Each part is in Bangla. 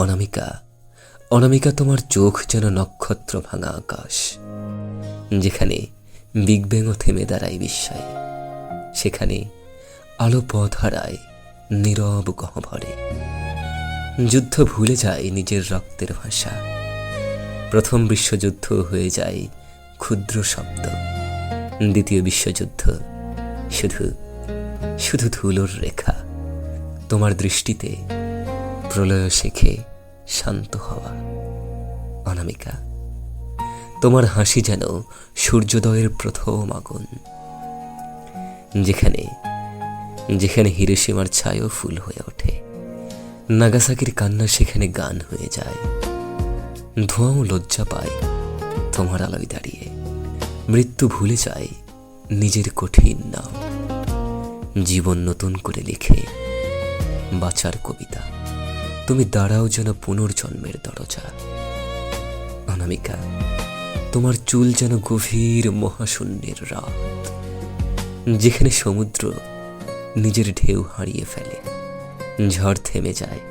অনামিকা, অনামিকা, তোমার চোখ যেন নক্ষত্র ভাঙা আকাশ, যেখানে বিগ ব্যাংও থেমে দাঁড়ায় বিস্ময়ে, সেখানে আলো পথ হারায় নীরব গহ্বরে। যুদ্ধ ভুলে যায় নিজের রক্তের ভাষা, প্রথম বিশ্বযুদ্ধ হয়ে যায় ক্ষুদ্র শব্দ, দ্বিতীয় বিশ্বযুদ্ধ শুধু শুধু ধুলোর রেখা। তোমার দৃষ্টিতে প্রলয় শেখে শান্ত হওয়া। অনামিকা, তোমার হাসি যেন সূর্যোদয়ের প্রথম আগুন, যেখানে যেখানে হিরোশিমার ছায়াও ফুল হয়ে ওঠে, নাগাসাকির কান্না সেখানে গান হয়ে যায়। ধোঁয়াও লজ্জা পায় তোমার আলোয় দাঁড়িয়ে, মৃত্যু ভুলে যায় নিজের কঠিন নাম। জীবন নতুন করে লিখে বাঁচার কবিতা, তুমি দাঁড়াও যেন পুনর্জন্মের দরজা। অনামিকা, তোমার চুল যেন গভীর মহাশূন্যের রাত, যেখানে সমুদ্র নিজের ঢেউ হারিয়ে ফেলে, ঝড় থেমে যায়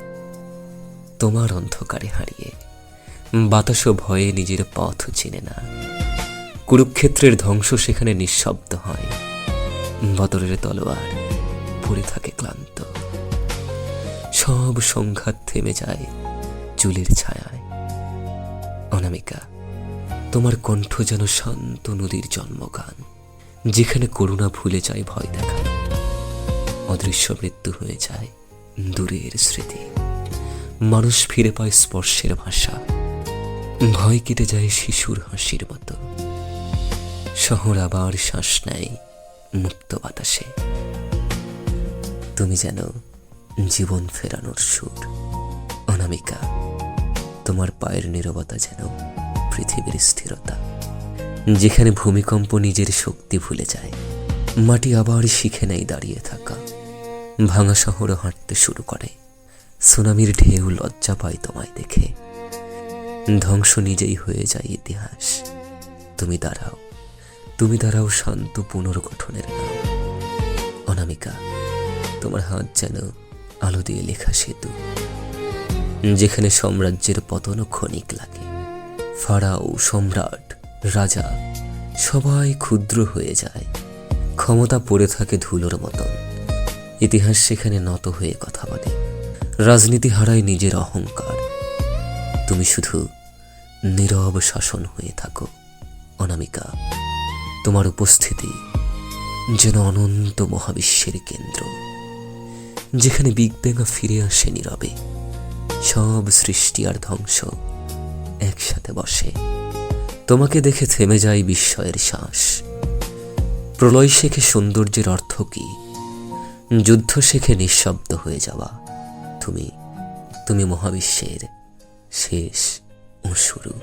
তোমার অন্ধকারে হারিয়ে, বাতাসও ভয়ে নিজের পথ চিনে না। কুরুক্ষেত্রের ধ্বংস সেখানে নিঃশব্দ হয়, বদরের তলোয়ার পড়ে থাকে ক্লান্ত, সব সংঘাত থেমে যায় চুলের ছায়ায়। অনামিকা, তোমার কণ্ঠ যেন শান্ত নদীর জন্মগান, যেখানে করুণা ভুলে যায় ভয় দেখানো, অদৃশ্য মৃত্যু হয়ে যায় দূরের স্মৃতি, মানুষ ফিরে পায় স্পর্শের ভাষা, ভয় কেটে যায় শিশুর হাসির মতো, শহর আবার শ্বাস নেয় মুক্ত বাতাসে। তুমি যেন জীবন ফেরানোর সুর। অনামিকা, তোমার পায়ের নীরবতা যেন পৃথিবীর স্থিরতা, যেখানে ভূমিকম্প নিজের শক্তি ভুলে যায়, মাটি আবার শিখে নেয় দাঁড়িয়ে থাকা, ভাঙা শহরও হাঁটতে শুরু করে, সুনামির ঢেউ লজ্জা পায় তোমায় দেখে, ধ্বংস নিজেই হয়ে যায় ইতিহাস। তুমি দাঁড়াও, তুমি দাঁড়াও শান্ত পুনর্গঠনের নাম। অনামিকা, তোমার হাত যেন আলো দিয়ে লেখা সেতু, যেখানে সাম্রাজ্যের পতনও ক্ষণিক লাগে, ফারাও, সম্রাট, রাজা সবাই ক্ষুদ্র হয়ে যায়, ক্ষমতা পড়ে থাকে ধুলোর মতন, ইতিহাস সেখানে নত হয়ে কথা বলে, রাজনীতি হারায় নিজের অহংকার, তুমি শুধু নীরব শাসন হয়ে থাকো। অনামিকা, তোমার উপস্থিতি যেন অনন্ত মহাবিশ্বের কেন্দ্র, যেখানে বিগ ব্যাং ফিরে আসে নীরবে, সব সৃষ্টি আর ধ্বংস একসাথে বসে, তোমাকে দেখে থেমে যায় বিস্ময়ের শ্বাস। প্রলয় শেখে সৌন্দর্যের অর্থ কি, যুদ্ধ শেখে নিঃশব্দ হয়ে যাওয়া, তুমি তুমি মহাবিশ্বের শেষ ও শুরু।